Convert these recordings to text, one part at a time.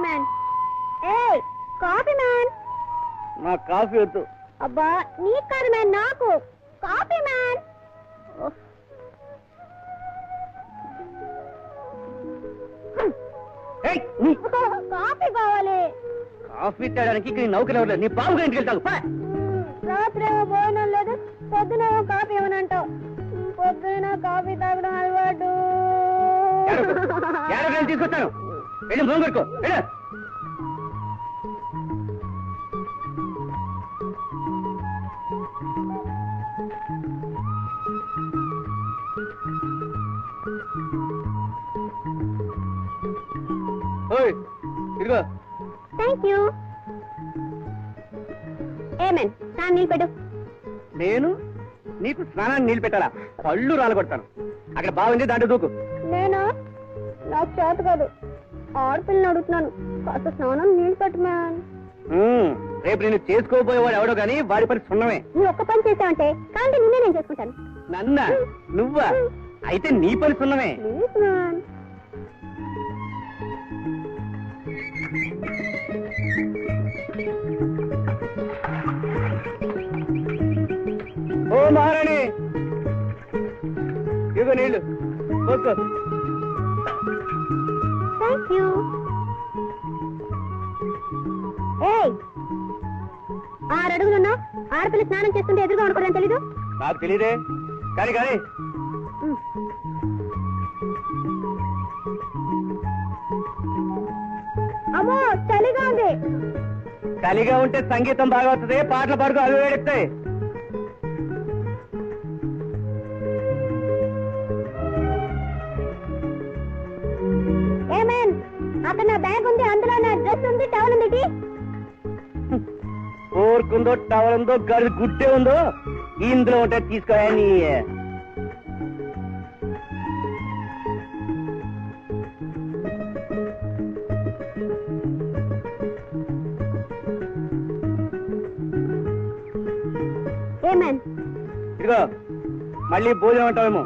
Man coffee man. నాకు coffee వద్దు. అబ్బా నీకు కాదు మ్యాన్, నాకు కాఫీ మ్యాన్. కాఫీ కావాలి. కాఫీ తేడానికి ఇక్కడ నౌకలు ఎవరు? నీ బాబుగా ఇంటికి వెళ్తావు. రాత్రేమో భోజనం లేదు, పొద్దునేమో కాఫీ ఏమనంటావు. పొద్దున కాఫీ తాగడం అలవాటు. తీసుకొస్తాను, వెళ్ళి భూమి కొడుకో. ఇదిగో. Thank you. ఏమేన్ స్నానం నీళ్ళు పెట్టు. నేను నీకు స్నానాన్ని నీళ్ళు పెట్టాలా? పళ్ళు రాలగొడతాను. అక్కడ బాగుంది, దాంట్లో దూకు. నేను నాకు చేత కాదు, ఆడపిల్లని అడుగుతున్నాను. కాస్త స్నానం నీళ్ళు పెట్టు మ్యాన్. రేపు నేను చేసుకోబోయేవాడు ఎవడో గానీ వాడి పని సున్నమే. నువ్వు ఒక్క పని చేసావంటే కాంటే నిన్నే నేను చేసుకుంటాను. నన్న నువ్వా? అయితే నీ పని సున్నమే. Please man. ఓ మహారాణి, ఇదిగో నీళ్ళు పోసుకో. Thank you. 6 అడుగులున్నా ఆడపిల్ల స్నానం చేస్తుంటే ఎదురుగా ఉండకూడదని తెలీదు? నాకు తెలీదే. కానీ కానీ అమ్మో చలిగా ఉంది. చలిగా ఉంటే సంగీతం బాగా వస్తుంది, పాటలు పాడుకో, అవి వేడెత్తాయి. ఏమేన్ అక్కడ నా బ్యాగ్ ఉంది, అందులో నా డ్రెస్ ఉంది, టవల్ ఉంది. ఊరుకుందో టవల్ ఉందో గడి గుడ్డే ఉందో ఇందులో ఉంటే తీసుకోయని. ఏమేన్ ఇదిగో మళ్ళీ భోజనం అంటావేమో.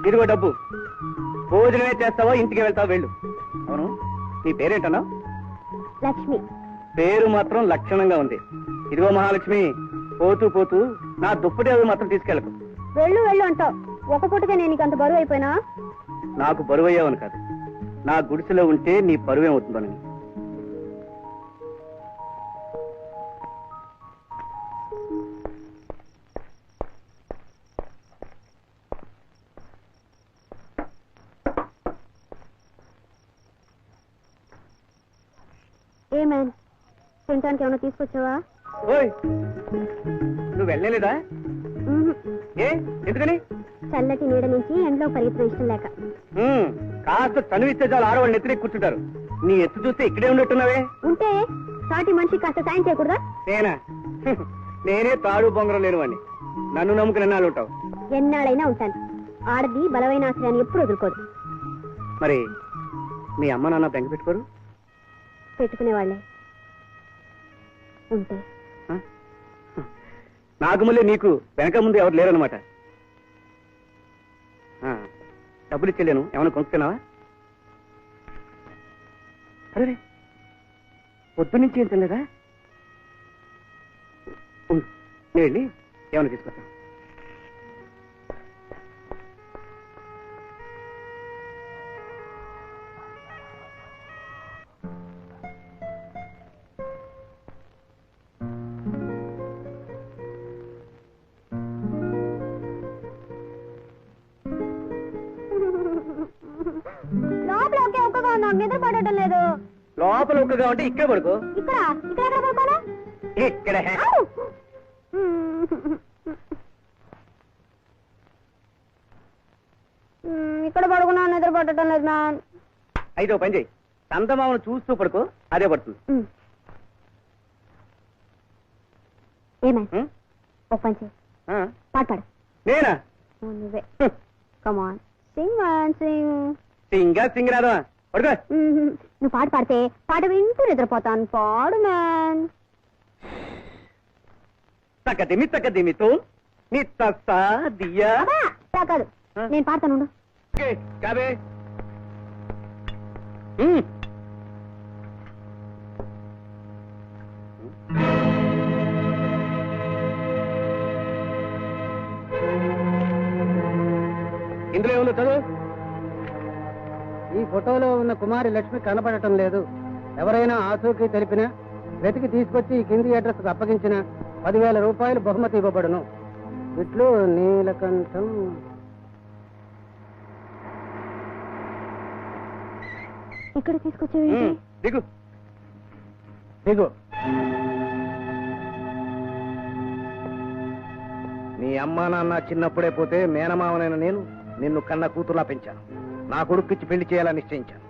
ఇదిగో డబ్బు. భోజనమే చేస్తావో ఇంటికి వెళ్తావో వెళ్ళు. అవును, నీ పేరేంటన్నా? లక్ష్మి. పేరు మాత్రం లక్షణంగా ఉంది. ఇదిగో మహాలక్ష్మి, పోతూ పోతూ నా దుప్పటి అవి మాత్రం తీసుకెళ్ళకు. వెళ్ళు వెళ్ళు అంటావు. ఒక పూటగా నేను నీకు అంత బరువు అయిపోయినా? నాకు బరువు అయ్యావని కాదు, నా గుడిసెలో ఉంటే నీ బరువేమవుతుందని. ఏమేన్ తినటానికి ఏమైనా తీసుకొచ్చావా? ఓయ్, నువ్వు వెళ్ళలేదా? ఏ ఎందుకని? చల్లటి నీడ నుంచి ఎండలో పరిగెత్తిన ఇష్టం లేక. కాస్త చనువిస్తే చాలు ఆడవాళ్ళు ఎత్తునే కూర్చుంటారు. నీ ఎత్తు చూస్తే ఇక్కడే ఉన్నట్టున్నావే. ఉంటే సాటి మనిషి కాస్త సాయం చేయకూడదా? నేనా? నేనే తాడు బొంగరం లేని వాడిని. నన్ను నమ్ముకుని ఎన్నాళ్ళు ఉంటావు? ఎన్నాళ్ళైనా ఉంటాను. ఆడది బలమైన ఆశ్రయాన్ని ఎప్పుడు వదులుకోదు. మరి మీ అమ్మ నాన్న బెంగ పెట్టుకోరు? పెట్టుకునేవాళ్లే. ఉంటే నాకు మళ్ళీ నీకు వెనక ముందు ఎవరు లేరనమాట. డబ్బులు ఇచ్చలేను, ఏమైనా కొనుక్కున్నావా? అరే పొద్దు నుంచి ఏం తినలేదా? నేను వెళ్ళి ఏమైనా తీసుకొస్తాను. లోపల ఒకే ఒక్కగా నాకు నిద్ర పడటం లేదు. లోపల ఒక్కగా ఉంటే ఇక్కడ పడుకో. ఇక్కడ ఇక్కడ ఎక్కడ పడుకోనా? ఇక్కడ ఇక్కడ పడుకున్నా నిద్ర పడటం లేదు మ్యామ్. అయితే ఓ పని చేయి, చందమామను చూస్తూ పడుకో, అదే పడుతుంది. ఏమై ఓ పని చేయి, పాట పాడు. నేనా? నువ్వే. కమాన్ సింగ్ మ్యాన్ సింగ్. సింగా సింగ్ రాదా? పడుకో. నువ్వు పాట పాడితే పాట వింటూ నిద్రపోతాను. పాడు మ్యాన్. తక్కదిమితో నీ తస్తా దియా. కాదు, నేను పాడతాను. ఇందులో ఏముందో చదువు. ఈ ఫోటోలో ఉన్న కుమారి లక్ష్మి కనపడటం లేదు. ఎవరైనా ఆచూకీ తెలిపినా వెతికి తీసుకొచ్చి ఈ కింది అడ్రస్కు అప్పగించిన 10,000 రూపాయలు బహుమతి ఇవ్వబడును. ఇట్లు నీలకంఠం. ఇక్కడ తీసుకొచ్చేవి దిగు. దిగు. నీ అమ్మా నాన్న చిన్నప్పుడే పోతే మేనమావనైన నేను నిన్ను కన్న కూతురులా పెంచాను. నా కొడుక్కిచ్చి పెళ్లి చేయాలని నిశ్చయించాను.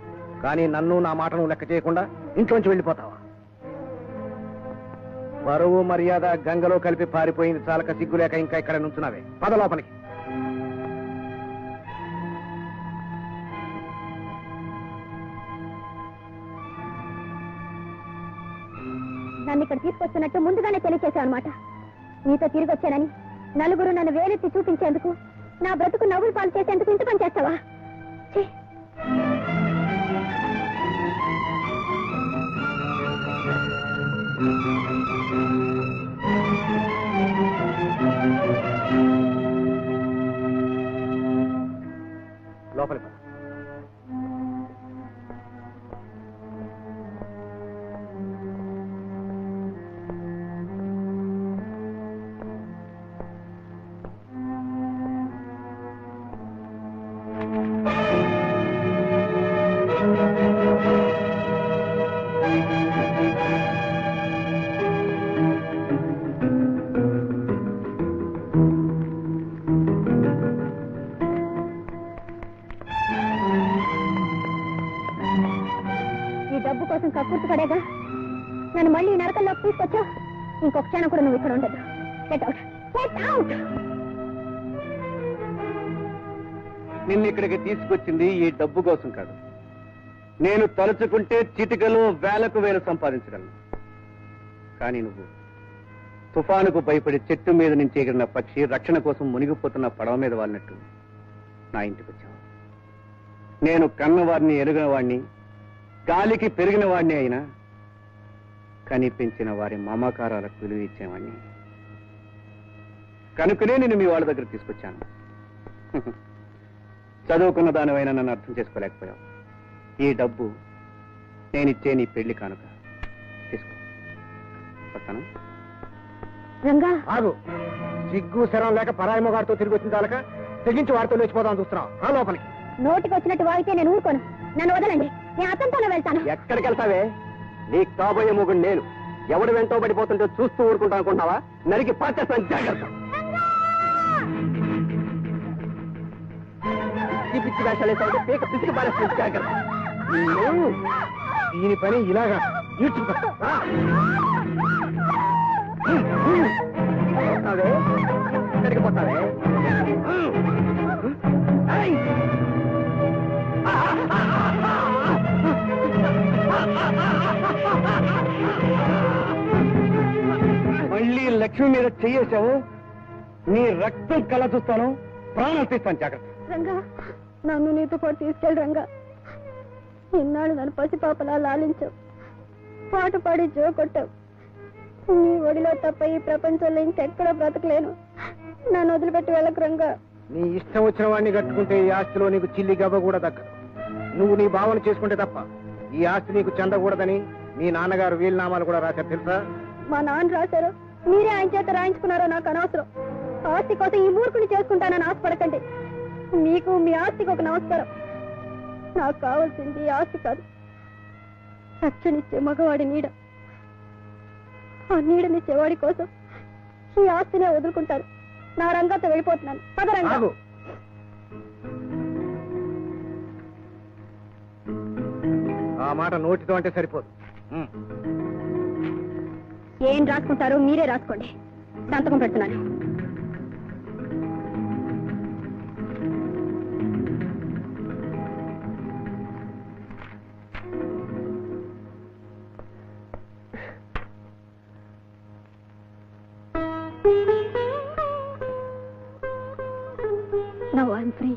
కానీ నన్ను నా మాటను లెక్క చేయకుండా ఇంట్లోంచి వెళ్ళిపోతావా? పరువు మర్యాద గంగలో కలిపి పారిపోయింది చాలక సిగ్గులేక ఇంకా ఇక్కడ నుంచున్నావే. పద లోపలికి. నన్ను ఇక్కడ తీసుకొస్తున్నట్టు ముందుగానే తెలియచేశావు అనమాట. నీతో తిరిగి వచ్చానని నలుగురు నన్ను వేలెత్తి చూపించేందుకు, నా బ్రతుకు నవ్వులు పాలు చేసేందుకు ఇంత పని చేస్తావా? ఛీ! లోపలికి పద. డబ్బు కోసం కక్కుర్తి పడేగా నన్ను మళ్ళీ ఈ నరకంలోకి తీసుకొచ్చా. ఇంకొక క్షణం కూడా నువ్వు ఇక్కడ ఉండదు. Get out, get out. నిన్ను ఇక్కడికి తీసుకొచ్చింది ఈ డబ్బు కోసం కాదు. నేను తలుచుకుంటే చిటికలో వేలకు వేలు సంపాదించగలను. కానీ నువ్వు తుఫానుకు భయపడి చెట్టు మీద నుంచి ఎగిరిన పక్షి రక్షణ కోసం మునిగిపోతున్న పడవ మీద వాలినట్టు నా ఇంటికి వచ్చావు. నేను కన్నవాడిని, ఎరుగిన వాడిని, గాలికి పెరిగిన వాడిని అయినా కని పెంచిన వారి మమకారాలకు విలువ ఇచ్చేవాడిని కనుకనే నేను మీ వాళ్ళ దగ్గర తీసుకొచ్చాను. చదువుకున్న దానివైనా నన్ను అర్థం చేసుకోలేకపోయావు. ఈ డబ్బు నేనిచ్చే నీ పెళ్లి కానుక. తీసుకో. వస్తాను. రంగా ఆగు. సిగ్గు శరం లేక పరాయి మొగాడితో తిరిగి వచ్చిన చాలక తెగించి వాడితో లేచిపోదాం చూస్తున్నావు. ఆ లోపలికి. నోటికి వచ్చినట్టు వాగితే నేను ఊరుకోను. నన్ను వదలండి, నేను అతనితోనే వెళ్తాను. ఎక్కడికి వెళ్తావే? నీకు కాబోయే మొగుడు నేను. ఎవడు వెంటో పడిపోతుంటే చూస్తూ ఊరుకుంటా అనుకుంటావా? నరికి పాచేస్తాను. జాగ్రత్త. పిచ్చి పిచ్చి వేషాలు వేసావు. పీక పిచ్చికి పారేస్తాను. జాగ్రత్త. దీని పని ఇలాగా ఈడ్చుకో. పోతావే? ఎక్కడికి పోతావే? మళ్ళీ లక్ష్మి మీద చెయ్యేశావు. నీ రక్తం కళ చూస్తాను, ప్రాణాలు తీస్తాను. జాగ్రత్త. రంగా, నన్ను నీతో పాటు తీసుకెళ్ళి రంగా. ఇన్నాళ్ళు నన్ను పసిపాపలా లాలించావు, పాట పాడి జో కొట్టావు. నీ ఒడిలో తప్ప ఈ ప్రపంచంలో ఇంకెక్కడో బ్రతకలేను. నన్ను వదిలిపెట్టి వెళ్ళకు రంగా. నీ ఇష్టం వచ్చిన వాడిని కట్టుకుంటే ఈ ఆస్తిలో నీకు చిల్లి గవ్వ కూడా దక్కదు. నువ్వు నీ భావన చేసుకుంటే తప్ప ఈ ఆస్తి నీకు చెందకూడదని మీ నాన్నగారు వీలునామాలు కూడా రాశారు తెలుసా? మా నాన్న రాశారు, మీరే ఆయన చేత రాయించుకున్నారో నాకు అనవసరం. ఆస్తి కోసం ఈ మూర్ఖుని చేసుకుంటానని ఆశపడకండి. మీకు మీ ఆస్తికి ఒక నమస్కారం. నాకు కావాల్సింది ఈ ఆస్తి కాదు, రక్షణిచ్చే మగవాడి నీడ. ఆ నీడనిచ్చేవాడి కోసం ఈ ఆస్తినే వదులుకుంటారు. నా రంగంతో వెళ్ళిపోతున్నాను. పదరంగా. ఆగు. ఆ మాట నోటితో అంటే సరిపోదు. ఏం రాసుకుంటారో మీరే రాసుకోండి. సంతకం పెడుతున్నాను. Now I'm free.